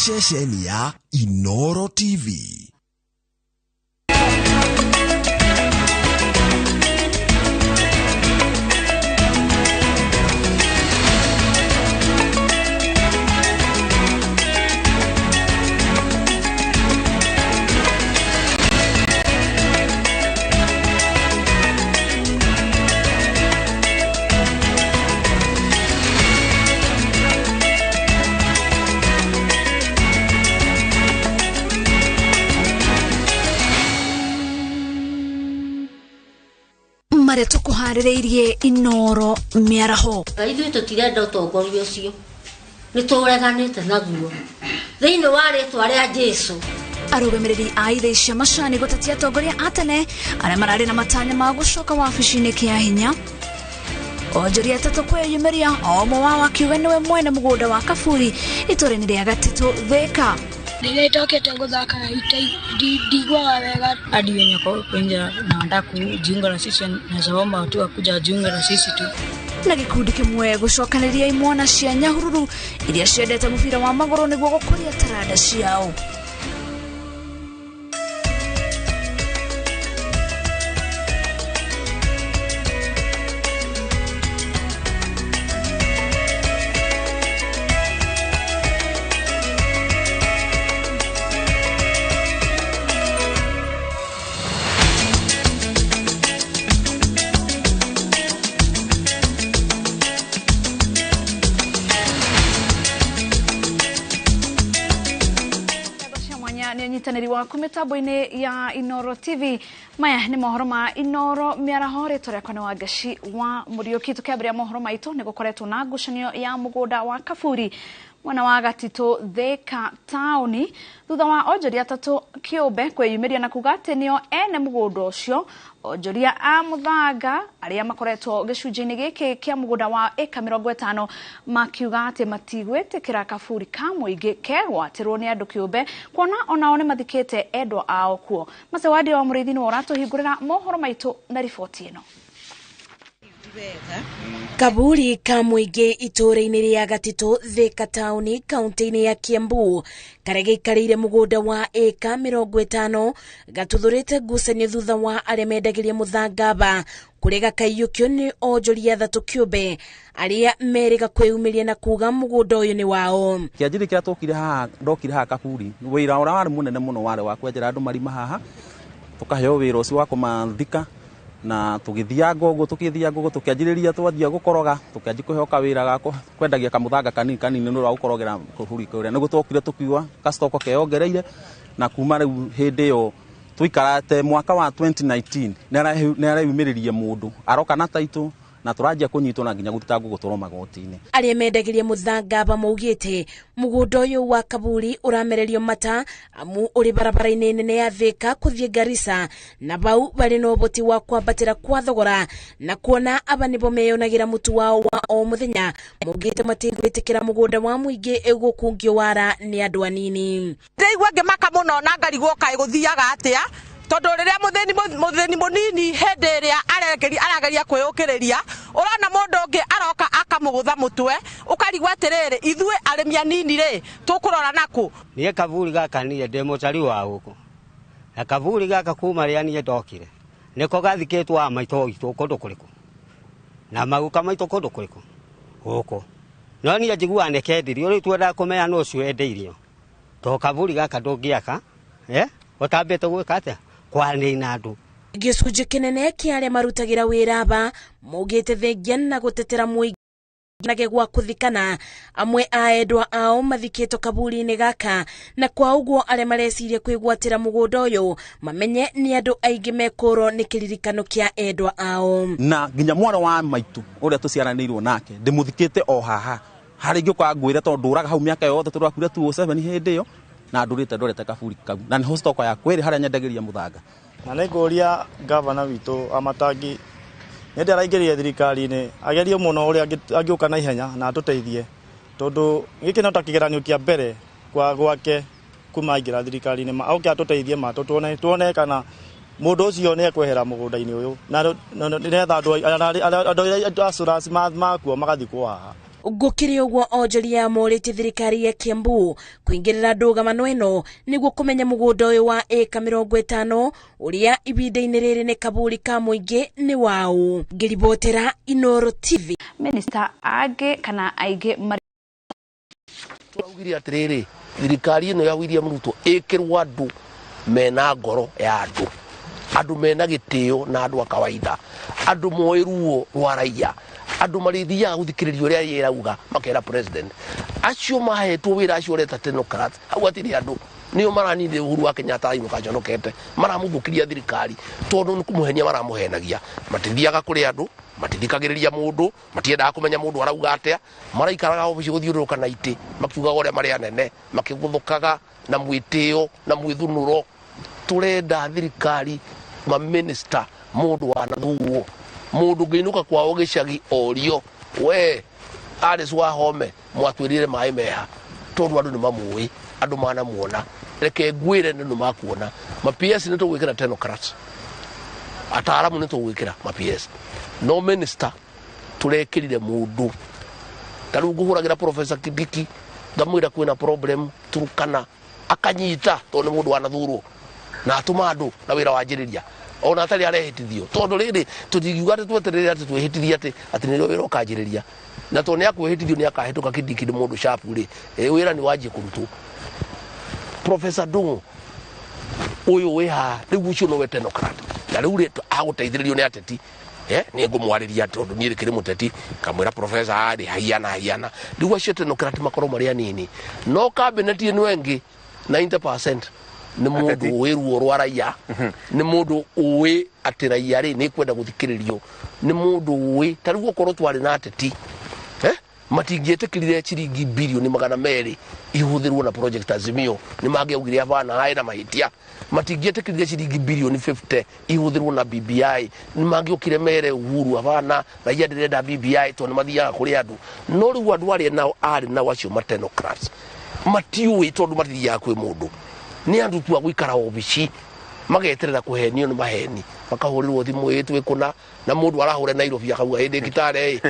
ceceni ya Inooro TV. Mare tukuharireirie Inooro Miaraho. Ithuĩ tũtirenda ũtongoria ũcio. Nĩtũreganĩte naguo. Thĩinĩ wa rĩĩtwa rĩa Jesũ. Arũgamĩrĩri a ithe cia macani gũtetia atongoria a tene arĩa mararĩ na matanya ma gũcoka wabici-inĩ kĩa hinya. Onjoria atatũ kwĩyumĩria o ũmwe wao akiuga nĩwe mwene mũgũnda wa Kaburi itũũra-inĩ rĩa Gatitũ Thika. Nilitokete guthaka ndigwa wega hadi wenye kwa kuingia na wanataka kujiunga na sisi na zaomba watu wakuja jiunga na sisi tu. Na gikundi kimwe gucokanĩrĩria imwana cia Nyahururu iria ciendete mũbira wa magũrũ nĩguo gũkũria taranda ciao. Nyitanĩri waku mĩtambo-inĩ ya Inooro TV. Maya nĩ mohoro ma Inooro Miaraho, rĩtwa rĩakwa nĩ Wangeci wa Mũriũki. Tũkĩambĩrĩria mohoro maitũ nĩ gũkoretwo na ngucanio ya mũgũnda wa Kaburi mwena wa Gatitũ Thika taũni thutha wa onjoria atatũ kĩũmbe kwĩyumĩria na kuga atĩ nĩo ene mũgũnda ũcio. Onjoria a mũthanga arĩa makoretwo gĩcunjĩ-inĩ gĩkĩ kĩa mũgũnda wa eka 50 makiuga atĩ matigwĩtĩkĩra Kaburi ka mũingĩ kegwatĩrwo nĩ andũ kĩũmbe kuona onao nĩ mathikĩte endwa ao kuo. Macewadi wa mũrĩithi nĩ ũratũhingũrĩra mohoro maitũ na riboti ĩno. Kaburi ka mũingĩ itũũra-inĩ rĩa Gatitũ Thika taũni kaunti-inĩ ya Kiambu karĩa gĩikarĩire mũgũnda wa eka 50 gatuthũrĩte ngucanio thutha wa arĩa mendagĩria mũthanga kũrega kaiyũkio nĩ onjoria atatũ kĩũmbe arĩa merĩga kwĩyumĩria na kuga mũgũnda ũyũ nĩ wao. Kĩanjĩrĩ kĩrĩa ndokire haha Kaburi wĩra ũrĩa warĩ mũnene mũno warĩ wa kwenjera andũ marima haha tũkaheo wĩra ũcio wa kũmathika na tũgĩthia ngogo tũkĩanjĩrĩria twathia gũkoroga tũkĩanjia kũheo kawĩra gako kwendagia kamũthanga kanini nĩ wa gũkorogera Kaburi kũrĩa nĩguo twokire tũkiuga kastoko keongereire na kuma rĩu hĩndĩ ĩyo tũikarate mwaka wa 2019 nĩ areyumĩrĩria mũndũ aroka na taitũ na tũranjia kũnyitwo na nginya gũthitangwo gũtwarwo magoti-inĩ. Arĩa mendagĩria mũthanga maugĩte mũgũnda ũyũ wa Kaburi ũramererio mata amu ũrĩ barabara-inĩ nene ya Thika kũthiĩ Garissa na bau barĩ na ũboti wa kwambatĩra kwa thogora na kuona aba nĩbo meyonagĩra mũtu wao wa o mũthenya maugĩte matigwĩtĩkĩra mũgũnda wa mũingĩ gũkungio wara nĩ andũ anini. Ndaigua ngĩmaka mũno na ngarigwo kaĩ gũthiaga atĩa tondu rĩrĩa mũthĩni mũnini hĩndĩ ĩrĩa arageria kwĩũkĩrĩria ũrona mũndũ ũngĩ aroka akamũgũtha mũtwe ũkarigwo atĩrĩrĩ ithuĩ arĩmi anini rĩ tũkũrora nakũ. Niĩ Kaburi gaka niĩ ndĩ mũtari wa gũkũ na Kaburi gaka kuma rĩa niĩ ndokire nĩko gathikĩtwo a maitũ itũ kũndũ kũrĩkũ na maguka maitũ kũndũ kũrĩkũ gũkũ no niĩ njiguaga nĩ kendirio rĩu twendaga kũmenya nũ ũcio endeirio to Kaburi gaka ndũngĩaka ũtambĩte gwĩka atĩa kwanĩina andũ. Gĩcunjĩ kĩnene kĩa arĩa marutagĩra wĩra aba maugĩte thengia na gũtetera mũingĩ nage gwa kũthikana amwe a endwa ao mathikĩtwo Kaburi-inĩ gaka na kwa ũguo arĩa mareciria kwĩgwatĩra mũgũnda ũyũ mamenye nĩ andũ aingĩ mekũrwo nĩ kĩririkano kĩa endwa ao. Na nginya mwana wa maitũ ũrĩa tũciaranĩirwo nake ndĩmũthikĩte o haha harĩ ngĩũka ngwĩra tondũ ndũraga hau mĩaka yothe tũrakuire 2007 hĩndĩ ĩyo na ndorete Kaburi kau na nĩ hostoko ya kwĩrĩ harĩa nyendagĩria mũthanga. Na nĩngũria gavana witũ Amatangi nĩndĩ araingĩrire thirikari-inĩ agerie mũno ũrĩa angĩũka na ihenya na atũteithie tondũ gĩkĩ no ta kĩgeranio kĩa mbere gwake kuma aingĩra thirikari-inĩ oke atũteithie tuone kana mũndũ ũcio nĩ ekwehera mũgũnda-inĩ ũyũ na nĩgetha andũ acũranci makuo magathikwo haha. Gukiri uguo onjoria morite thirikari ya Kiambu kuingirira ndũgamano ĩno nĩguo kũmenya mũgũnda ũyũ wa eka 50 ũrĩa ibinda-inĩ rĩrĩ nĩ kaburi ka mũingĩ nĩ wao. Ngĩribotera Inooro TV. Minister age kana aige turaugire atiriri thirikari ino ya William Ruto ikirwa andu mena ngoro ya andu mena gitio na andu akawaida, andu moiruo rwa raia, andu marithiaga guthikiririo ria yirauga makera president acio mahetwo wira acio reta technocrats hau atiri andu nio maraninde Uhuru wa Kenyatta ino kajonokete maramuthukiria thirikari tondu ni kumuhenia maramuhenagia matithiaga kuri andu matithikagiriria mundu matiendaga kumenya mundu arauga atia maraikaraga ofici guthiuruka na iti makiuga ore mari anene makiguthukaga na mwitio na mwithunuro. Turenda thirikari ma minister mundu wanathuo mundu nginuka kwao gicagi orio we Alice wa home mwatwirire mai meha tondu andu ni mamui andu mana muona reke ngwire ni makuona ma PS ni tugwikira technocrats ataramu ni tugwikira ma PS no minister turekirire mundu taru nguhuragira Professor Kibiki ngamwira kwina problem turukana akanyita tondu mundu wanathurwo na atuma andu na wira wanjiriria ona atari arehitithio tondu riri tutigiuga ati tweterere ati twehitithia ati ni wira ukanjiriria na tondu ni akwehitithio ni akahituka Kibiki ni mundu sharp ri wira ni wanjie kurutwo. Professor Dungu uyu wiha riu ucio no technocrat na riu ri aguteithiririo ni ateti ni ngumwariria tondu ni rikiri muteti kamwira professor ari hayana riu acio technocrat makoro maria nini no cabinet ino engi 90% ni mundu wiruo rwa raia ni mundu uwi ati raia ri ni kwenda guthikiririo ni mundu uwi tariu okorwo twari na ateti matingietekirire ciringi bilioni 200 ihuthirwo na project Azimio ni mangiaugire abana hai na mahitia matingietekirire ciringi bilioni 50 ihuthirwo na BBI ni mangiokire mere Uhuru abana raia ndirenda BBI tondu mathiaga kuri andu no riu andu ari nao acio technocrats matiui tondu mathiaga kwi mundu ni andu tu agwikara obici mageterera kuhenio ni maheni makahurirwo thimu itu ikuna na mundu arahure Nairobi akauga hindi gitare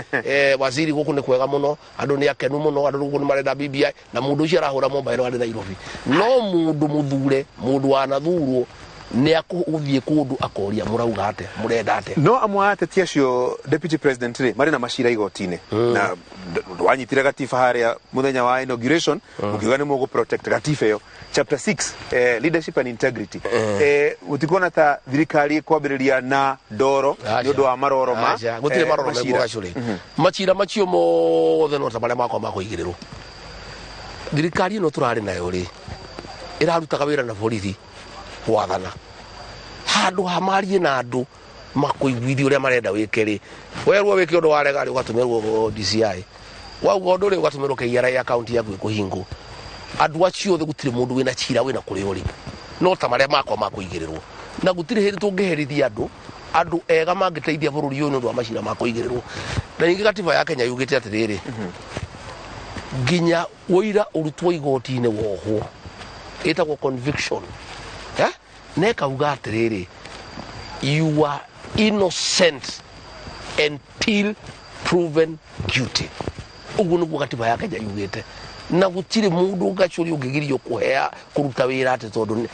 waziri guku ni kwega muno andu ni akenu muno andu guku ni marenda BBI na mundu ucio arahura mobile ari Nairobi no mundu muthure mundu wanathurwo ni akuthie kundu akoria murauga ate murenda ate no amwate tiacio deputy president ri mari na mashira igotine na wanyitire gatifa haria muthenya wa inauguration ukiuga ni mugo protect gatifa yo chapter 6 leadership and integrity utikona ta thirikari kwambiriria na ndoro ni undu wa maroro ma gutire maroro megacuri machira macio mothe no tabale makwa makuigirirwo thirikari no turari nayo ri irarutaga wira na borithi wathana handu hamarie na andu makuiguithio ria marenda wikeri werwo wiki undu warega ri ugatumirwo DCI wauga undu ri ugatumirwo KRA account yaku ikuhingo andu acio the gutire mundu wina chira wina kuri uri no ta maria makwa makuigirirwo na gutire hindi tungiherithia andu ega mangiteithia bururi uyu ndu wa mashira makuigirirwo na ningi gatiba ya Kenya yugite atiriri ginya wira urutwo igoti-ini woho etagwo conviction neka uga atiriri you are innocent until proven guilty ugu niguo gatiba ya Kenya yugite na gutire mundu ngacuri ungigirio kuhea kuruta wira ati tondu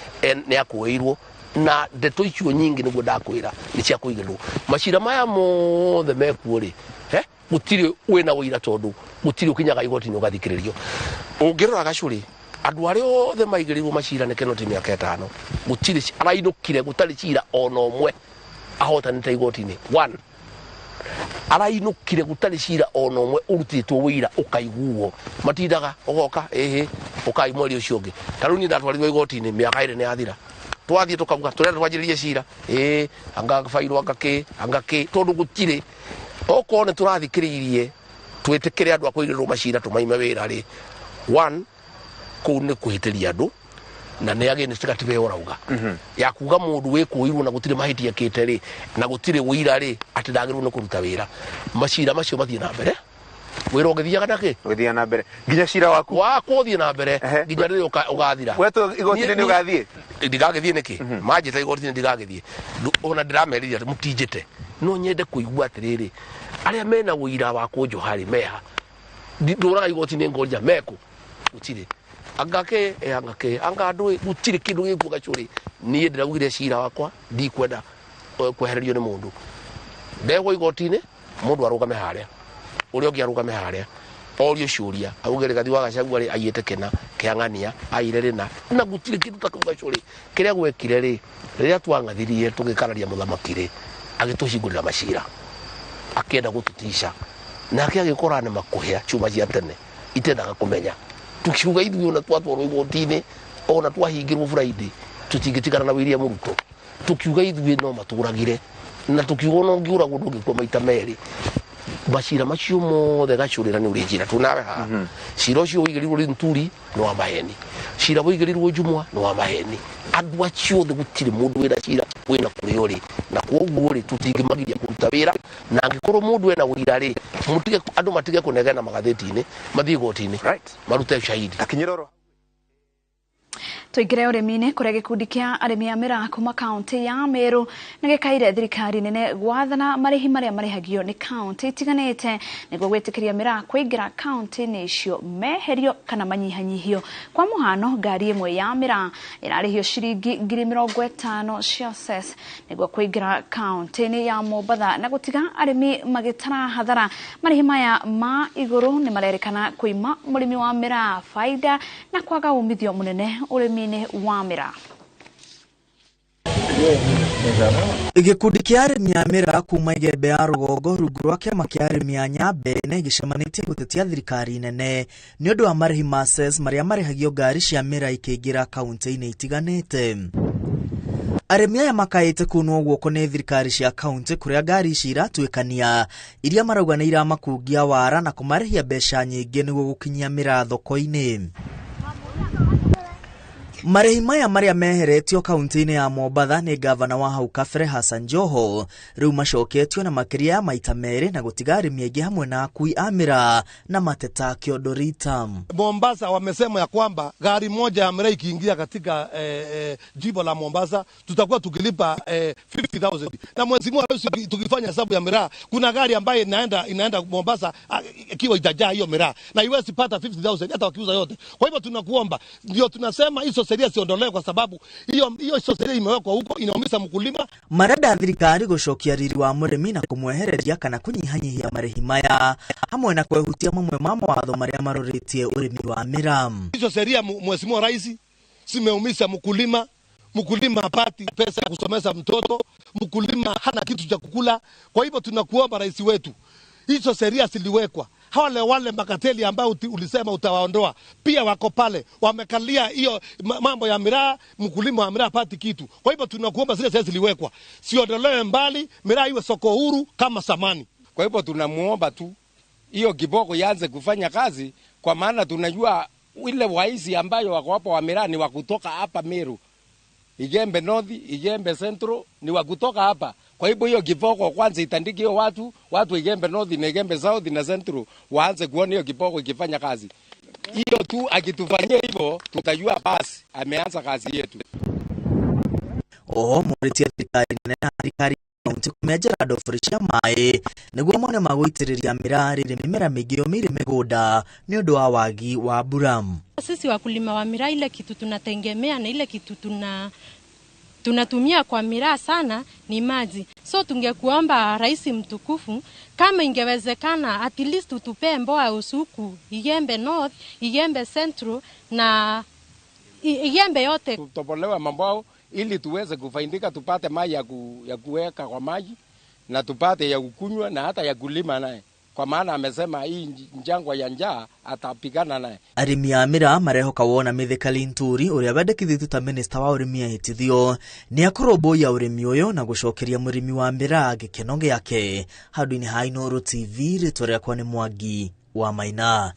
ni akuirwo na ndeto icio nyingi niguo ndakwira ni cia kuigirwo mashira maya mothe mekuori gutire wina wira tondu gutire ukinyaga igoti ni ugathikiririo ungirora gacuri andu aria othe maigirirwo mashira ni kenoti miaka 5 gutire arainukire gutari cira ona omwe ahotanite igoti-ini 1 arainukire gutari cira ona omwe urutitwo wira ukaiguo matindaga ugoka ukai mweri ucio ungi taru ni ndatwarirwo igoti-ini miaka 2 ni yathira twathie tukauga turenda twanjiririe cira anga fairo angaki tondu gutire okone turathikiririe twitikire andu akuirirwo mashira tumaime wira ri 1 ku ni kuhitiria andu na ne agene stikatibe orauga ya kuga mundu we kuirwo na gutire mahitia kite ri na gutire wira ri ati ndagirwo no kuruta wira mashira macio mathie na mbere wira ugithia kanake uthia na mbere ginya shira waku uthie na mbere ginya ri ugathira weto igotine ni ugathie ndigagithie niki majita igotine ndigagithie ona ndiramerithia mutijite no nyende kuigua atiriri aria mena wira wa kunjohari meha ndora igoti ne ngorja meko utire angake anga ndo utire kindu gikuo gacuri nie ndiragugire cira wakwa ndikwenda kwehererio ni mundu ndego igoti-ini mundu arugame haria uria ungi arugame haria orio ciuria augere gathi wa Gachagua ri ayite kena kiang'ania aire rina na gutire kindu takuga curi kiria gwekire ri riria twangathirie tugikararia muthamaki ri agitucingurira macira akienda gututisha nake agikorana makuhia chuma cia tene itendaga kumenya tukiuga ithuĩ ona twatwarwo igoti-ini ona twahingirwo Friday tutingitigana na William Ruto tukiuga ithuĩ no maturagire na tukiuga no ngiuragwo ndungĩkua maita merĩ macira macio mothe gacurĩra nĩ ũrĩ njĩra tunawe haha cira ũcio ũigĩrirwo Linturi nĩ wa maheni cira ũigĩrirwo Jumwa nĩ wa maheni andũ acio othe gũtirĩ mũndũ wĩna cira wĩna kũrĩa ũrĩ na kwoguo rĩ tũtingĩmagiria kũruta wĩra na angĩkorwo mũndũ ena ũira rĩ andũ matige kũnegena magathĩti-inĩ mathiĩ igoti-inĩ marute ushahidi akinyiroro Tuigire urimi-ini kuria gikundi kia arimi a miraa kuma kaunti ya Meru na gikaire thirikari nene gwathana marihi maria marihagio ni kaunti itiganite niguo gwitikiria miraa kuingira kaunti-ini icio meherio kana manyihanyihio. Kwa muhano ngari imwe ya miraa irarihio ciringi 50,000 cia cess niguo kuingira kaunti-ini ya Mombatha na gutiga arimi magitara hathara. Marihi maya ma iguru ni marerikana kuima murimi wa miraa faida na kwaga umithio munene urimi wa miraa. Gikundi kia arimi a miraa kuma Igembe ya Rugongo rungu rwa kiama kia arimi a Nyambe na gicemanĩtie gutetia thirikari nene ni undu wa marihi ma cess maria marihagio ngari cia miraa ikiingira kaunti-ini itiganite. Arimi aya makaite kunwo guoko ni thirikari cia kaunti kuria ngari ici iratuikania iria marauga ni iramakungia wara na kumarihia mbeca nyingi niguo gukinyia miraa thoko-ini. Marihi maya maria meheretio kaunti-ini ya Mombatha ni gavana wa hau kabere Hassan Joho riu macoketio na makiria ya maita meri na gutiga arimi aingĩ hamwe na akui a miraa na mateta Kiodorita. Mombasa wamesema ya kwamba gari moja ya miraa ikiingia katika jimbo la Mombasa tutakuwa tukilipa 50,000 na mwezi mmoja tukifanya hesabu ya miraa kuna gari ambaye inaenda Mombasa ikiwa itajaa hiyo miraa na iwezi pata 50,000 hata wakiuza yote. Kwa hivyo tunakuomba, ndio tunasema hizo sheria siondolewe kwa sababu hiyo sheria imewekwa huko inaumiza mkulima. Marada thirikari gucokia riri wa murimi na kumwehereria kana kunyihanyihia marihi maya hamwe na kwehutia mamwe ma mawatho maria maroritie urimi wa miraa. Hizo sheria mheshimiwa rais zimeumiza mkulima. Mkulima hapati pesa ya kusomesha mtoto, mkulima hana kitu cha kukula. Kwa hivyo tunakuomba rais wetu, hizo sheria ziliwekwa. Wale makateli ambao ulisema utawaondoa pia wako pale wamekalia hiyo mambo ya miraa, mkulima wa miraa hapati kitu. Kwa hivyo tunakuomba zile sheria ziliwekwa siondolewe mbali, miraa iwe soko huru kama zamani. Kwa hivyo tunamuomba tu hiyo kiboko ianze kufanya kazi, kwa maana tunajua ile waizi ambayo wako hapo wa miraa ni wa kutoka hapa Meru, Igembe North, Igembe Central ni wa kutoka hapa. Kwa hivyo hiyo kiboko kwanza itandike hiyo watu Igembe North na Igembe South na Central waanze kuona hiyo kiboko ikifanya kazi. Hiyo tu akitufanyia hivyo tutajua basi ameanza kazi yetu. Muritia thirikari kaunti kumejera ndofurisha mai niguo mone magũitĩrĩria miraa rĩrĩ mĩmera mĩingĩ yũmĩire mĩgũnda ni ũndũ wa wagi wa mbura. Sisi wakulima wa miraa ile kitu tunategemea na ile kitu tunatumia kwa miraa sana ni maji. So tungekuomba rais mtukufu kama ingewezekana at least tutupe mboa usuku Igembe North, Igembe Central na Igembe yote. Tutobolewe mambao ili tuweze kufaidika, tupate maji ya kuweka kwa maji na tupate ya kukunywa na hata ya kulima naye. Kwa maana amesema hii njangwa ya njaa atapigana naye. Arimi a miraa marehoka wona mithika Linturi uria wendekithĩtio ta minister wa urimi ahĩtithio ni akorũmbũiya urimi uyu na gucokeria murimi wa miraa gĩkeno gĩake. Handũ-inĩ ha Inooro TV rĩtwa rĩakwa nĩ Mwangi wa Maina.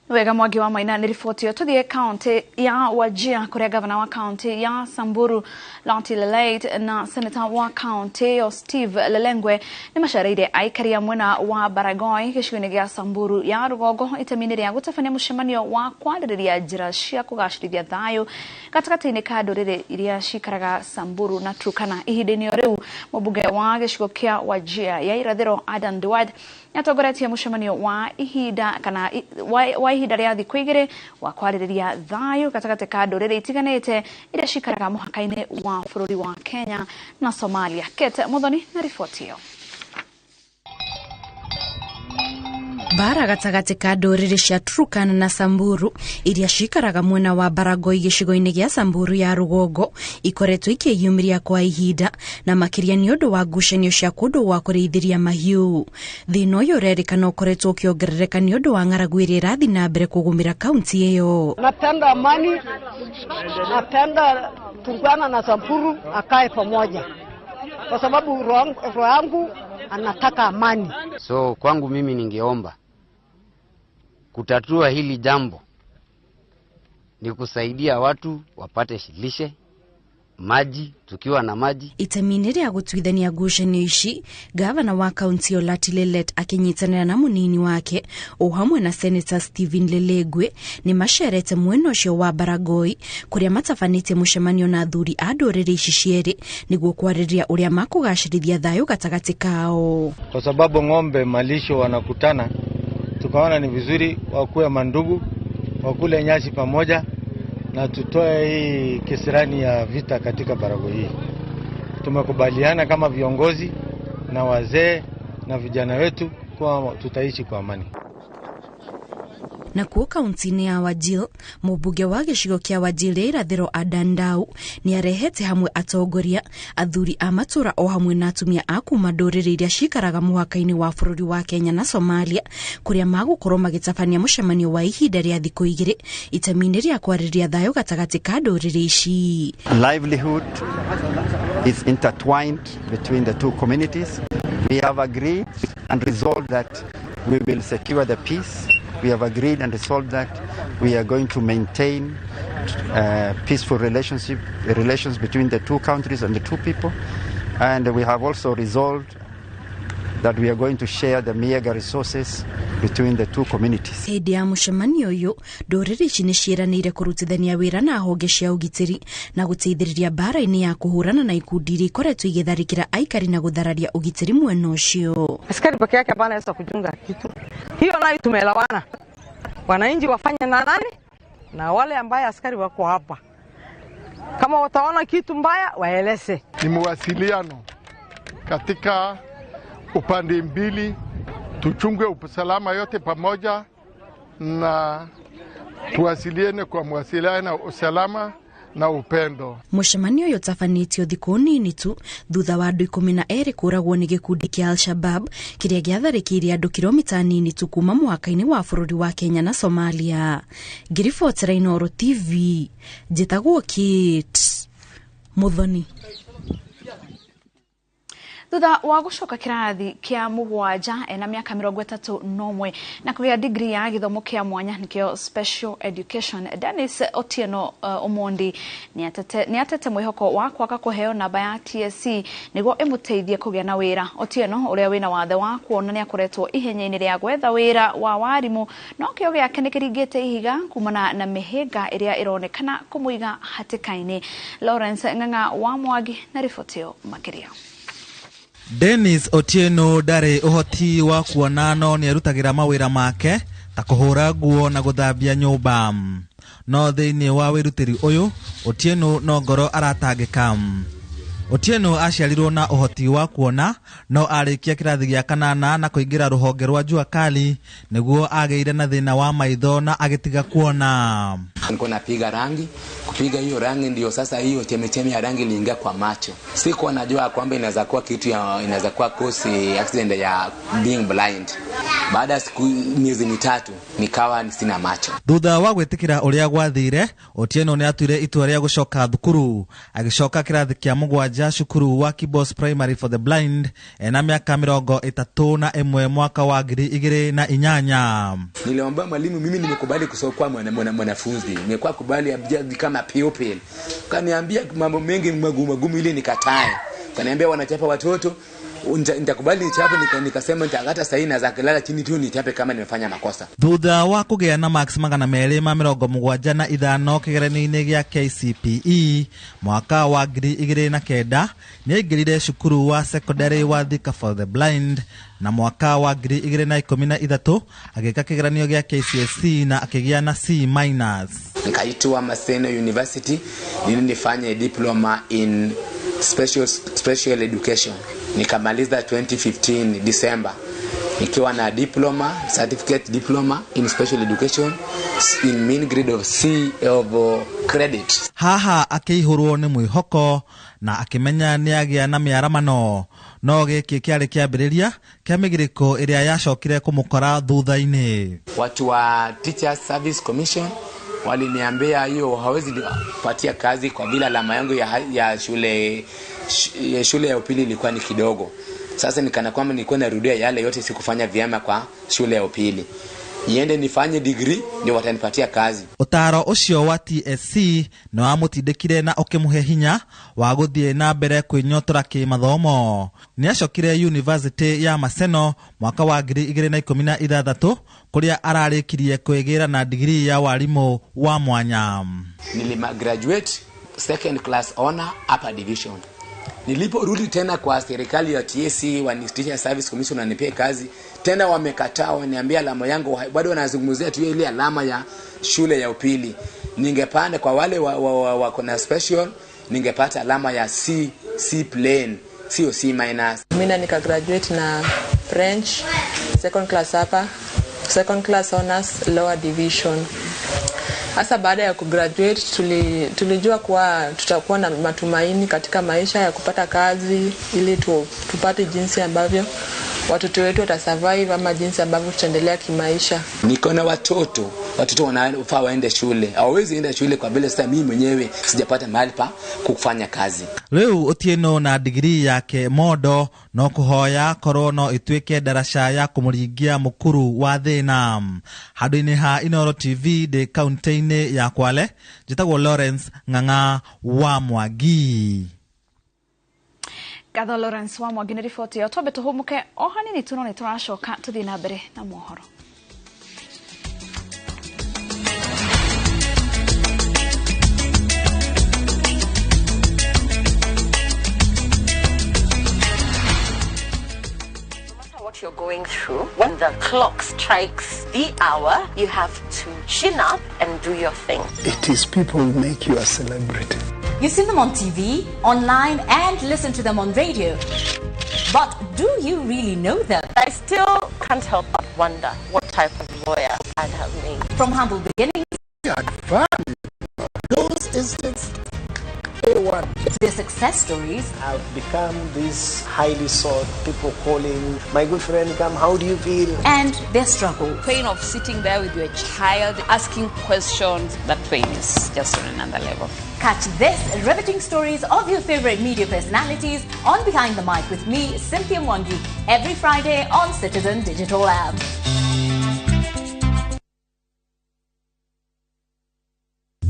Wega Mwangi wa Maina ni ripoti yo tuthie county ya Wajir kuria gavana wa county ya Samburu Lanti Lelait na senator wa county yo Steve Lelengwe ni machareire aikaria mwena wa Baragoi gĩcigo-inĩ gĩa Samburu ya Rugongo itemini rĩa gũtabania mũcemanio wa kwarĩrĩria njĩra cia kũgacĩrithia thayũ gatagatĩ-inĩ ka ndũrĩrĩ iria cikaraga Samburu na Turkana. Ihinda-inĩ rĩu mũmbunge wa gĩcigo kĩa Wajir ya irathĩro Adan Duad Niatongoretie mucemanio wa ihinda kana wa ihinda rĩa thikũ igĩrĩ wa kwarĩrĩria thayũ gatagatĩ ka ndũrĩrĩ itiganĩte iria cikaraga mũhaka-inĩ wa bũrũri wa Kenya na Somalia. Kete Muthoni na riboti ĩyo. Bara gatagatĩ ka ndũrĩrĩ cia Turkana na Samburu iria cikaraga mwena wa Baragoi gĩcigo-inĩ gĩa Samburu ya rũgongo ikoretwo ikĩyumĩria kwa ihinda na makĩria nĩ ũndũ wa ngucanio cia kũndũ gwa kũrĩithĩria mahiũ. Thĩna ũyũ ũrerĩkana ũkoretwo ũkĩongerereka nĩ ũndũ wa ng'aragu ĩrĩa ĩrathiĩ na mbere kũgũmĩra kaunti ĩyo. Napenda amani, napenda Turkana na Samburu akae pamoja kwa sababu roho yangu anataka amani. So kwangu mimi ningeomba kutatua hili jambo ni kusaidia watu wapate lishe, maji, tukiwa na maji. Itemi rĩa gũtuithania ngucanio ici, gavana wa kaunti Olati Lelet akinyitanĩra na mũnini wake o hamwe na Senator Stephen Lelegwe nĩ macerete mwena ũcio wa Baragoi kũrĩa matabanĩtie mũcemanio na athuri a ndũrĩrĩ ici cierĩ nĩguo kwarĩrĩria ũrĩa makũgacĩrithia thayũ gatagatĩ kao. Kwa sababu ng'ombe malisho wanakutana, tukaona ni vizuri wakuwe mandugu, wakule nyasi pamoja na tutoe hii kisirani ya vita katika Baragoi hii. Tumekubaliana kama viongozi na wazee na vijana wetu kwa tutaishi kwa amani. Na kuo kaunti-inĩ ya Wajir, mũmbunge wa gĩcigo kĩa Wajir irathĩro Adan Dau nĩ arehete hamwe atongoria, athuri a matũra o hamwe na atumia a kuma ndũrĩrĩ iria cikaraga mũhaka-inĩ wa bũrũri wa Kenya na Somalia kũrĩa magũkorwo magĩtabania mũcemanio wa ihinda rĩa thikũ igĩrĩ itemi-inĩ rĩa kwarĩrĩria thayũ gatagatĩ ka ndũrĩrĩ ici. Livelihood is intertwined between the two communities. We have agreed and resolved that we will secure the peace. We have agreed and resolved that we are going to maintain peaceful relations between the two countries and the two people. And we have also resolved that we are going to share the Miega resources between the two communities. Hĩndĩ ya mũcemanio ũyũ, ndũrĩrĩ ici nĩ ciĩranĩire kũrutithania wĩra na honge cia ũgitĩri na gũteithĩrĩria mbara-inĩ ya kũhũrana na ikundi iria ikoretwo igĩtharĩkĩra aikari na gũthararia ũgitĩri mwena ũcio. Askari peke yake hapana anaweza kuchunga kitu. Hiyo nayo tumeelewana. Wananchi wafanye na nani? Na wale ambaye askari wako hapa. Kama wataona kitu mbaya waeleze. Ni mawasiliano katika upande mbili, tuchunge usalama yote pamoja na tuwasiliane kwa mawasiliano usalama na upendo. Mũcemanio ũyũ ũtabanĩtio thikũ nini tu thutha wa andũ 12 kũragwo nĩ gĩkundi kĩa Al-Shabab kĩrĩa gĩatharĩkĩire andũ kilomita nini tu kuma mũhaka-inĩ wa bũrũri wa Kenya na Somalia. Ngiribotera Inooro TV, njĩtagwo Kate Muthoni. Thutha wa gũcoka kĩrathi kĩa mũgwanja ena mĩaka 31 na kũgĩa degree ya gĩthomo kĩa mwanya nĩkĩo special education, Dennis Otieno Omondi nĩ atete mwĩhoko wa kwaga kũheo namba ya TSC nĩguo ĩmũteithie kũgĩa na wĩra. Otieno ũrĩa wĩna wathe wa kuona nĩ akoretwo ihenya-inĩ rĩa gwetha wĩra wa warimũ, no kĩo gĩake nĩ kĩringĩte ihiga kumana na mĩhĩnga ĩrĩa ĩronekana kũmũiga hatĩka-inĩ. Lawrence Ng'ang'a wa Mwangi na riboti ĩyo makĩria. Dennis Otieno ndarĩ ũhoti wa kuona no nĩ arutagĩra mawĩra make ta kũhũra nguo na gũthambia nyũmba. No thĩinĩ wa wĩrutĩri ũyũ, Otieno no ngoro aratangĩka. Otieno aciarirwo na ũhoti wa kuona no arĩkia kĩrathi gĩa 8 na kũingĩra rũhonge rwa jua kali nĩguo agĩire na thĩna wa maitho na agĩtiga kuona. Niko napiga rangi, kupiga hiyo rangi ndio sasa hiyo chemechemi ya rangi iliingia kwa macho. Sikuwa najua kwamba inaweza kuwa kitu inaweza kuwa cause accident ya being blind. Baada ya miezi 3 nikawa sina macho. Thutha wa gwĩtĩkĩra ũrĩa gwathire, Otieno nĩ atuire itua rĩa gũcoka thukuru, agĩcoka kĩrathi kĩa mũgwanja cukuru wa Kibos Primary for the Blind ena mĩaka 31 mwaka wa 2008. Niliomba mwalimu, mimi nimekubali kusokuwa mwanafunzi. Nimekuwa kubali abjaji kama pupil. Kaniambia mambo mengi magumu ili nikatae. Kaniambia wanachapa watoto nitakubali nichape, nikasema hata sasa na zakalala chini tu nichape kama nimefanya makosa. Thutha wa kugea na max 275 kigeranio-inĩ gĩa KCPE mwaka wa 2009 nĩaingĩrire cukuru wa secondary wa Thika for the Blind, na mwaka wa 2013 agĩka kigeranio gĩa KCSE na akĩgĩa na C-. Nikaitwa Maseno University ili nifanye diploma in special education. Nikamaliza 2015 December nikiwa na certificate diploma in special education in mean grade of C of credit. Haha akĩihũrwo nĩ mwĩhoko na akĩmenya nĩagĩa na mĩaramano, no gĩkĩ kĩarĩ kĩambĩrĩria kĩa mĩgirĩko ĩrĩa yacokire kũmũkora thutha-inĩ. Watu wa Teachers Service Commission waliniambia hiyo hawezi patia kazi kwa vile alama yangu ya shule ya upili ilikuwa ni kidogo. Sasa nikana kwamba nilikuwa narudia yale yote sikufanya vyema kwa shule ya upili. Niende nifanye degree ndio watanipatia kazi. Utaro ucio wa TSC no amutindikire na ukimũhe hinya wa guthie na mbere kwinyotora kimathomo. Niacokire University ya Maseno mwaka wa 2016 kuria ararikirie kwĩgira na degree ya walimu wa mwanya. Graduate second class honor upper division. Niliporudi tena kwa serikali ya TSC wa Teacher Service Commission wanipea kazi, tena wamekataa, waniambia alama yangu bado wanazungumzia tu ile alama ya shule ya upili. Ningepanda kwa wale wako na special, ningepata alama ya C plain, sio C-. Mimi nika graduate na French second class upper, second class honors lower division. Hasa baada ya kugraduate tulijua kuwa tutakuwa na matumaini katika maisha ya kupata kazi ili tupate jinsi ambavyo watoto wetu watasurvive ama jinsi ambavyo tutaendelea kimaisha. Niko na watoto wanafaa waende shule. Hawezi enda shule kwa vile sasa mimi mwenyewe sijapata mahali pa kufanya kazi. Leo Otieno na degree yake modo no kuhoya korwo no ituike daraca ya kumuringia mukuru wa thina. Handu-inĩ ha Inooro TV de county-inĩ ya Kwale, njĩtagwo Lawrence Ng'ang'a wa Mwangi. Gatho Lawrence wa Mwangi nĩ riboti ĩyo. Twambe tũhũmũke o hanini tu no nĩ tũracoka tũthiĩ na mbere na mohoro. You're going through, when the clock strikes the hour, you have to chin up and do your thing. It is people who make you a celebrity. You see them on TV, online, and listen to them on radio. But do you really know them? I still can't help but wonder what type of lawyer I'd have made. From humble beginnings, Those instincts, A1. Their success stories. I've become this highly sought, people calling, my good friend, come, how do you feel? And their struggle. Pain of sitting there with your child, asking questions, that pain is just on another level. Catch this riveting stories of your favorite media personalities on Behind the Mic with me, Cynthia Mwangi, every Friday on Citizen Digital App.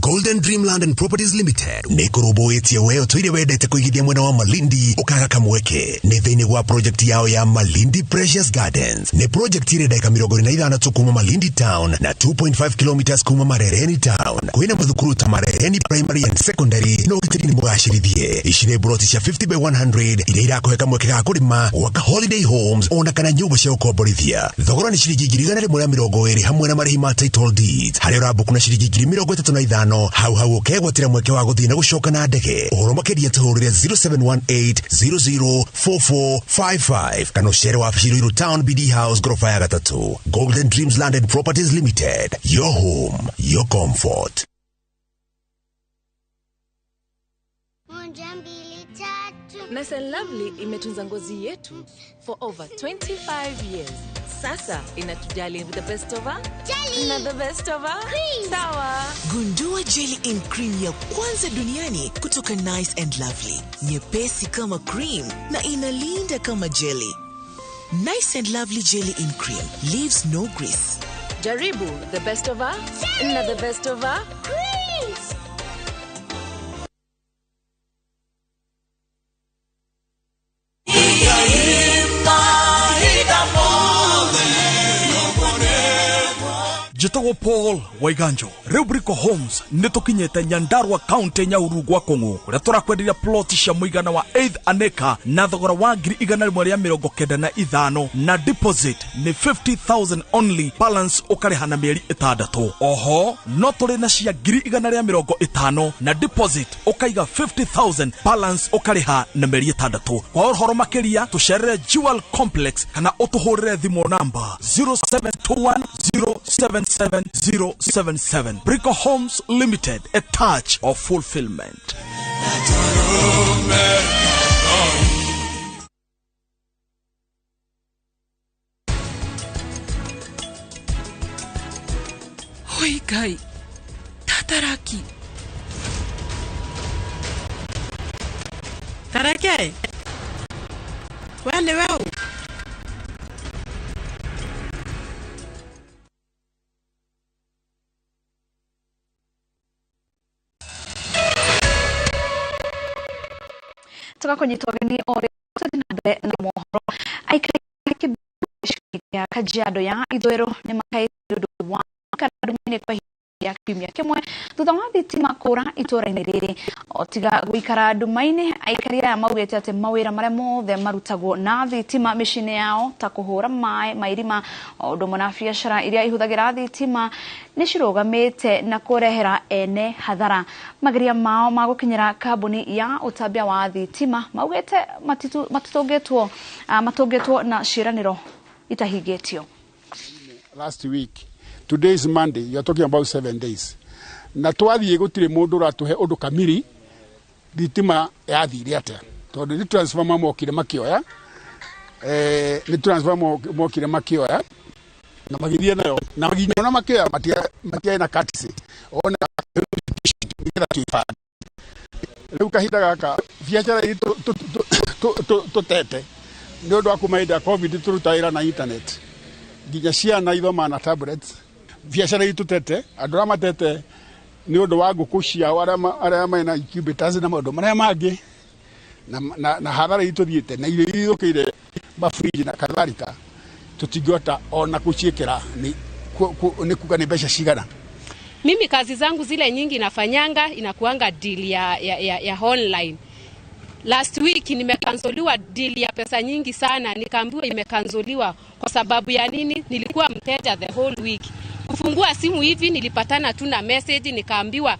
Golden Dreamland and Properties Limited nĩkũrũmbũĩtie weo tũire wendete kũigithia mwena wa Malindi ũkaga kamweke nĩ thĩinĩ wa project yao ya Malindi Precious Gardens. Nĩ project ĩrĩ dakika 25 kuma Malindi Town na 2.5 kilometers kuma Marereni Town. Kwĩna mathukuru ta Marereni Primary and Secondary no gitĩri nĩ mũgacĩrithie icire broti cia 50 by 100 iria irakũhe kamweke ga kũrĩma gwaka holiday homes ona kana nyũmba cia ũkomborithia. Thogora nĩ ciringi 120 hamwe na marĩhi ma title deeds. Harĩa ũrambũku na ciringi 35 hau ukegwatĩra mweke wa gũthiĩ na gũcoka na ndege. Ũhoro makĩria tũhũrĩre 0718004455 kana ũcere wabici Ruiru Town BD House gorofa ya 3. Golden Dreams Land and Properties Limited, your home, your comfort. Nice and Lovely imetunza ngozi yetu for over 25 years. Sasa inatujali with the best of jelly na the best of cream. Sawa. Gundua jelly in cream ya kwanza duniani kutoka Nice and Lovely. Nyepesi kama cream na inalinda kama jelly. Nice and Lovely jelly in cream leaves no grease. Jaribu the best of na the best of cream. Yeah. Jitogo Paul Waiganjo Rubrico Homes nitukinyete Nyandarua County Nyahurugwa Kongo kuria turakwenderia plot cia muigana wa 8 aneka na thogora wa 195 na deposit ni 50,000 only, balance ukariha na mieri 6. Oho no turi na cia 150 na deposit ukaiga 50,000, balance ukariha na mieri 6. Kwa uhoro makiria tucerere Jewel Complex kana utuhurire thimo namba 0721077077. Brico Homes Limited, a touch of fulfillment. Hoi kai, tataraki. Tarake, wende weu. Toka kwenye togeni ore tutinade na mohoro aikake ya Kajiado ya Ithwero ni makaido wa kadumine kwa ya kimya kimwe thutha wa thitima kura itura-ini riri otiga guikara ndumaini aikaria ya maugete ati mawira maria mothe marutagwo na thitima micine yao ta kuhura mai mairima undu mona biashara iria ihuthagira thitima ni cirugamite na kurehera ene hathara. Magiria mao magukinyira kambuni ya utambia wa thitima maugete matugetwo na ciraniro itahigetio. Last week, today is Monday, you are talking about 7 days. Na twathie gutire mundu ratuhe undu kamiri thitima yathire atia tondu ni transformer mokire makioya ni transformer mokire makioya na magithie nayo na maginya na makioya matia na katisi ona ngira tuifa riu kahinda gaka biashara itu tete ni undu wa kumaida covid turutaira na internet ginya ciana ithoma na tablets biashara itu tete andu ara matete ni undu wa nguku ciao aria mena incubators na maundu maria mangi na hathara itu thiete na irio ithukire mafriji na kadhalika tutingota ona kuciekera ni kuga ni mbeca cigana. Mimi kazi zangu zile nyingi nafanyanga inakuanga deal ya online. Last week nimekansoliwa deal ya pesa nyingi sana, nikaambiwa imekansoliwa kwa sababu ya nini? Nilikuwa mteja the whole week. Kufungua simu hivi nilipatana tu na message nikaambiwa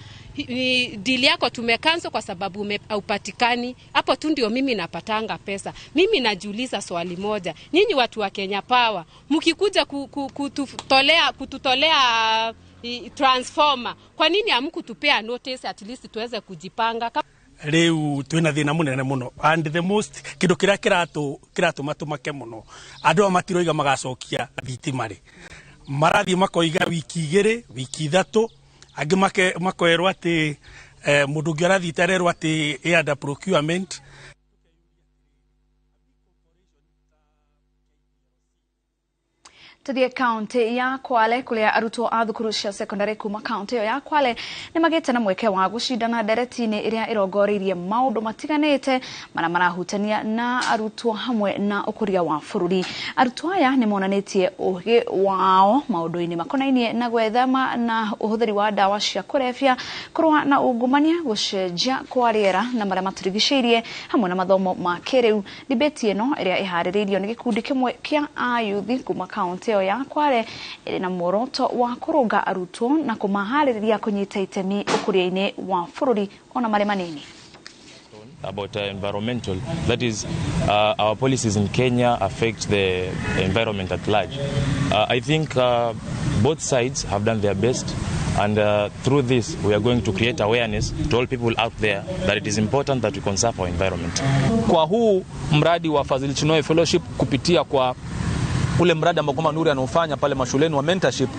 deal yako tumekansel kwa sababu haupatikani. Hapo tu ndio mimi napatanga pesa. Mimi najiuliza swali moja. Nyinyi watu wa Kenya Power, mkikuja kututolea transformer, kwa nini hamkutupea notice at least tuweze kujipanga? Riu twina thina munene muno and the most kindu kiria kiratu matumake muno andu matiroiga magacokia thitima ri marathi makoiga wiki 2 wiki 3 angi makoerwa ati mundu ngi arathitererwa ati under procurement. Tuthie kaunti ya Kwale kulia arutwo a thukuru cia secondary kuma kaunti ya Kwale ni magite na mweke wa gucindana ndereti-ini iria irongoririe maundu matiganite marahutania na arutwo hamwe na ukuria wa bururi. Arutwo aya ni monanitie ugi wao maundu-ini makonainie na gwethema na uhuthiri wa dawa cia kurebia, kurwa na ungumania, gucenjia kwa riera na maria maturigiceirie hamwe na mathomo ma kiriu. Debate ino iria ihaririirio ni gikundi kimwe kia ayuthi kuma kaunti ya Kwale na muoroto wa kurunga arutwo na kumahaririria kunyita itemi ukuria-ini wa bururi ona mari manini. About environmental, that is our policies in Kenya affect the environment at large. I think both sides have done their best, and through this we are going to create awareness to all people out there that it is important that we conserve our environment. Kwa huu mradi wa Fadhili Chinoi Fellowship kupitia kwa ule mradi ambao kama Nuri anaofanya pale mashuleni wa mentorship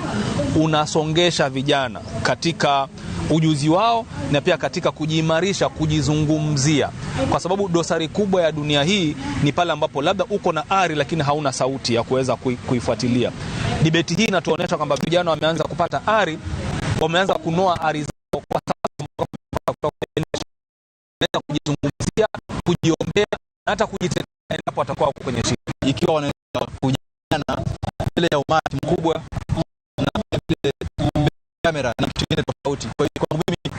unasongesha vijana katika ujuzi wao na pia katika kujiimarisha, kujizungumzia, kwa sababu dosari kubwa ya dunia hii ni pale ambapo labda uko na ari lakini hauna sauti ya kuweza kuifuatilia. Debate hii inatuonyesha kwamba vijana wameanza kupata ari, wameanza kunoa ari zao kwa sababu kujizungumzia, kujiombea na hata kujitetea endapo watakuwa kwenye shida, ikiwa wanaweza kujana mbele ya umati mkubwa na vile kamera na kitu kingine tofauti. Kwa hiyo kwangu mimi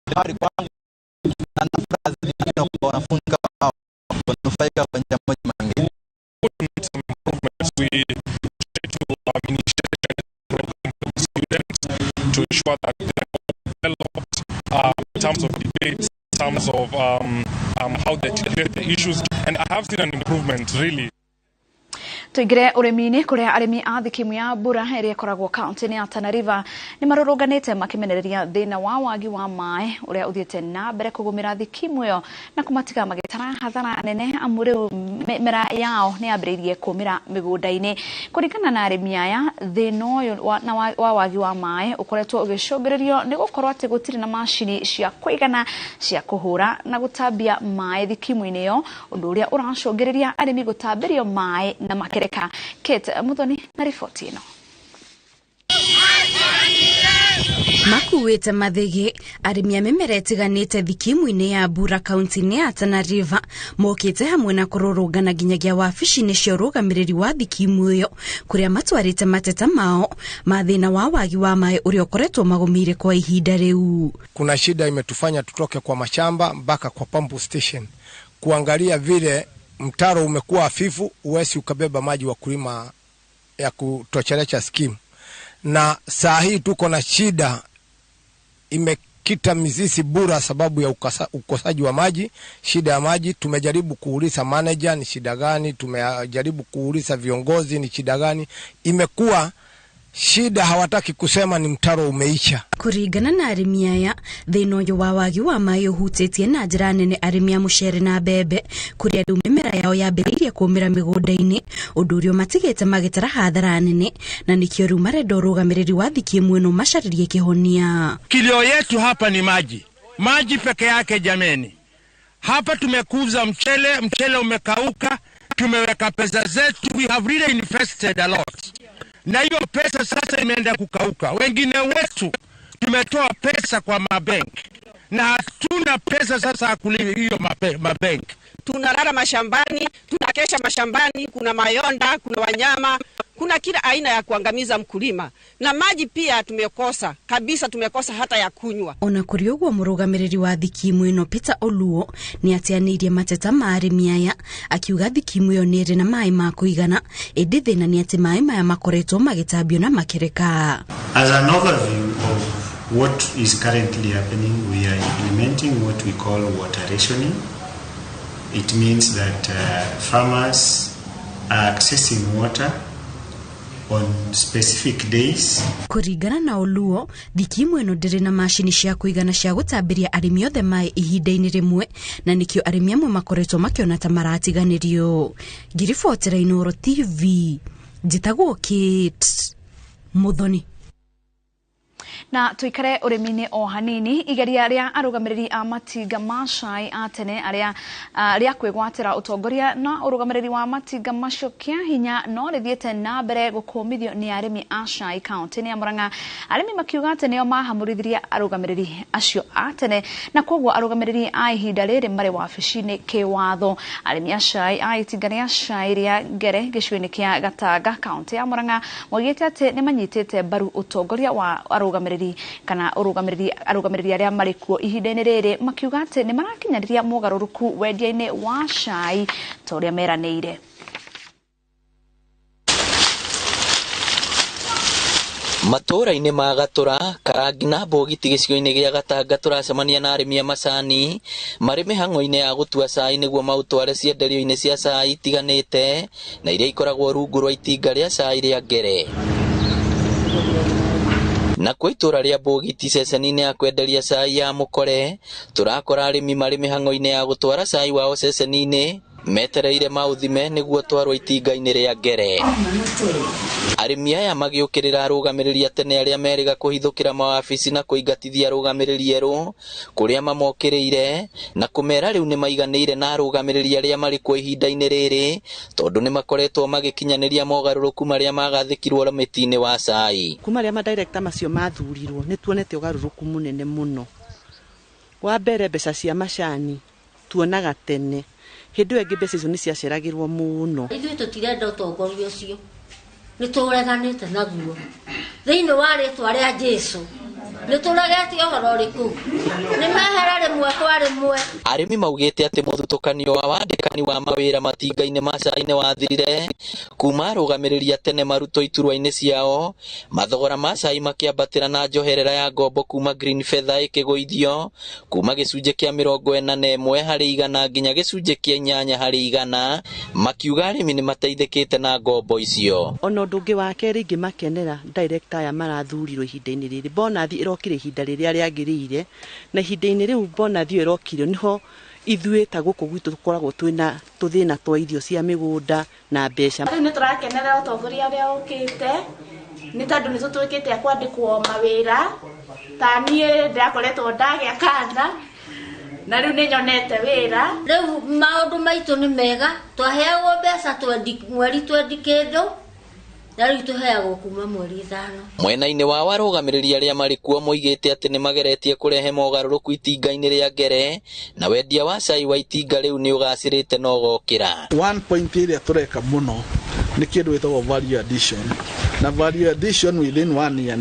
habari kwangu na nafasi nyingine kwa wanafunzi kama hao kunufaika kwa njia moja nyingine. We try to initiate students to ensure that they develop in terms of debates, in terms of how they treat the issues, and I have seen an improvement really. Tuigire urimi-ini kuria arimi a thikimu ya mbura iria koragwo kaunti-ini ya Tana River ni marurunganite makimenereria thina wa wagi wa mai uria uthiete na mbere kugumira thikimu yo na kumatiga magitara hathara nene amu riu mera yao ni ambiririe kumira migunda-ini. Kuringana na arimi aya thina uyu wa wagi wa mai ukoretwo ugicungirirrio ni gukorwo ati gutiri na mashini cia kuigana cia kuhura na gutambia mai thikimu-ini yo, undu uria uracungiriria arimi gutambirio mai na makereka. Kate Muthoni na ripoti ino. Makuwete mathege arimi amemera etiganite thikimu-ini ya mbura kaunti-ini ya Tana River mokite hamwe na kururungana nginyagia wabici-ini cia urugamiriri wa thikimu iyo kuria matwarite mateta mao mathina wa wagi wa mai uria ukoretwo magumire kwa ihinda riu. Kuna shida imetufanya tutoke kwa mashamba mpaka kwa pump station kuangalia vile mtaro umekuwa hafifu, uwezi ukabeba maji wa kulima ya kutosheleza skimu. Na saa hii tuko na shida imekita mizizi bura sababu ya ukosaji wa maji, shida ya maji. Tumejaribu kuuliza manager ni shida gani, tumejaribu kuuliza viongozi ni shida gani, imekuwa shida hawataki kusema ni mtaro umeisha. Kuringana na arimi aya thina uyu wa wagi wa mai uhutitie na njira nene arimi a mucere na mbembe kuria riu mimera yao yambiririe kumira migunda-ini, undu uria matigite magitara hathara nene na nikio riu marenda urugamiriri wa thikimu ino macaririe kihonia. Kilio yetu hapa ni maji, maji peke yake jameni. Hapa tumekuza mchele umekauka, tumeweka pesa zetu, we have really invested a lot. Na hiyo pesa sasa imeenda kukauka. Wengine wetu tumetoa pesa kwa mabenki na hatuna pesa sasa kulipa hiyo mabenki. Tunalala mashambani, tunakesha mashambani, kuna mayonda, kuna wanyama, kuna kila aina ya kuangamiza mkulima. Na maji pia tumekosa, kabisa tumekosa hata ya kunywa. Ona kuriogwa murugamiriri wa thikimu ino Peter Oluo ni atianirie mateta ma arimi aya akiuga thikimu yo niri na mai ma kuigana, indi thina ni ati mai maya makoretwo magitambio na makereka. As an overview of what is currently happening, we are implementing what we call water rationing. It means that farmers are accessing water on specific days. Kuringana na Oluo, thikimu ino ndiri na mashini cia kuigana cia gutambiria arimi othe mai ihinda-ini rimwe, na nikio arimi amwe makoretwo makiona ta maratiganirio. Ngiribotera Inooro TV, njitagwo Kate Muthoni. Na tuikare urimi-ini o hanini, igeria ria arugamiriri a matinga ma cai a tene aria kwigwatira utongoria na urugamiriri wa matinga macio kia hinya no rithiete na mbere gukumithio ni arimi a cai kaunti-ini ya Murang'a. Arimi makiuga ati nio mahamurithirie arugamiriri acio a tene na koguo arugamiriri a ihinda riri mari wabici-ini kiwatho. Arimi a cai a itinga ria cai ria Ngere gicigo-ini kia Gatanga kaunti ya Murang'a moigite ati ni manyitite mbaru utongoria wa arugamiriri kana arugamiriri aria marikuo ihinda-ini riri makiuga ati ni marakinyaniria mugaruruku wendia-ini wa cai ta uria meranire. Matura-ini ma Gatura, Karangi na Bogiti gicigo-ini gia Gatanga turacemania na arimi a macani mari mihango-ini ya gutua cai niguo mautware cienderio-ini cia cai itiganite na iria ikoragwo rungu rwa itinga ria cai ria Ngere. Na kwa itura ria Bogiti ceceni-ini ya kwenderia cai ya Mukore turakora arimi mari mihango-ini ya gutwara cai wao ceceni-ini metereire mauthime niguo twarwo itinga-ini ria Ngere. Arimi aya magiukirira arugamiriri tene aria meriga kuhithukira mawabici na kuingatithia arugamiriri eru kuria mamokiriire na kumera riu ni maiganire na arugamiriri aria mari kwa ihinda-ini riri tondu ni makoretwo magikinyaniria mogaruruku maria magathikirwo ramiti-ini wa cai. Kuma ria ma director macio mathurirwo ni tuonete ugaruruku munene muno. Wa mbere mbeca cia macani tuonaga tene hindi ingi mbeca icio ni ciaceragirwo muno. Ithuĩ tũtirenda ũtongoria ũcio nĩ tũreganĩte naguo thĩinĩ wa rĩtwa rĩa Jesũ nĩ tũregetie ũhoro ũrĩkũ nĩ mehera rĩmwe kwa rĩmwe. Arĩmi maugĩte atĩ mũthutũkanio wa wandĩkani wa mawĩra matinga-inĩ ma cai nĩ wathirire kuma arũgamĩrĩri tene maruto iturwa-inĩ ciao, mathogora ma cai makĩambatĩra na njoherera ya ngombo kuma green feather ĩkĩgũithio kuma gĩcunjĩ kĩa 41 harĩ 100 nginya gĩcunjĩ kĩa 8 harĩ 100, makiuga arĩmi nĩ mateithĩkĩte na ngombo icio. Ona ũndũ ũngĩ wa kerĩ ingĩmakenera director aya marathurirwo ihinda-inĩ rĩrĩ, bonathi ĩrokire ihinda rĩrĩa rĩagĩrĩire, na ihinda-inĩ rĩu bonathi ĩrokire niho ithuĩ ta gũkũ gwitũ tũkoragwo twĩna tũthĩna twa irio cia mĩgũnda na mbeca. Rĩu nĩ tũrakenerera ũtongoria ũrĩa ũkĩte nĩ tondũ nĩ tũtuĩkĩte kwandĩkwo mawĩra, ta niĩ ndakoretwo ndagĩa kana na rĩu nĩ nyonete wĩra. Rĩu maũndũ maitũ nĩ mega, twaheagwo mbeca mweri 20 kĩndũ na rĩu tũheagwo kuma mweri 5. Mwena-inĩ wa arũgamĩrĩri arĩa marĩ kuo moigĩte atĩ nĩ mageretie kũrehe mogarũrũku itinga-inĩ rĩa Ngere, na wendia wa cai wa itinga rĩu nĩ ũgacĩrĩte na ũgokĩra. One point ĩrĩa tũreka mũno nĩ kĩndũ gĩtagwo value addition, na value addition within 1 year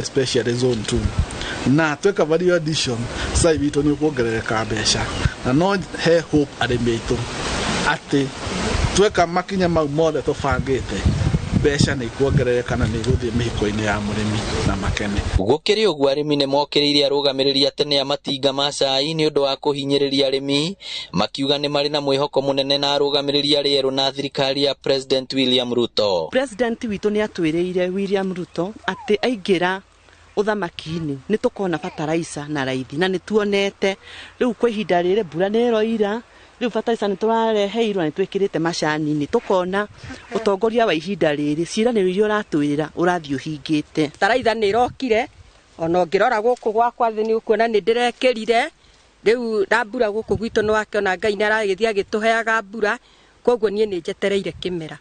especially zone 2, na tweka value addition cai witũ nĩ ũkuongerereka mbeca, na no he hope arĩmi aitũ atĩ tweka makinya mau mothe tũbangĩte mbeca nĩ ikuongerereka na nĩ igũthiĩ mĩhuko-inĩ ya mũrĩmi na makene. Gũkĩrĩ ũguo arĩmi nĩ mokĩrĩire arũgamĩrĩri atene a matinga ma cai nĩ ũndũ wa kũhinyĩrĩria arĩmi, makiuga nĩ marĩ na mwĩhoko mũnene na arũgamĩrĩri arĩa erũ na thirikari ya President William Ruto. President witũ nĩ atwĩrĩire William Ruto atĩ aingĩra ũthamaki-inĩ nĩ tũkona fertilizer na raithi, na nĩ tuonete rĩu kwa ihinda rĩrĩ mbura nĩ ĩroira, rĩu fertilizer nĩ tũrareheirwo na nĩ twĩkĩrĩte macani-inĩ, tũkona ũtongoria wa ihinda rĩrĩ ciĩranĩro iria ũratwĩra ũrathiĩ ũhingĩte. Fertilizer nĩ ĩrokire, ona ũngĩrora gũkũ gwakwa thĩ nĩ ũkuona nĩ ndĩrekĩrire, rĩu na mbura gũkũ gwitũ nĩ wakĩona Ngai nĩ aragĩthiĩ agĩtũheaga mbura, koguo niĩ nĩ njetereire kĩmera.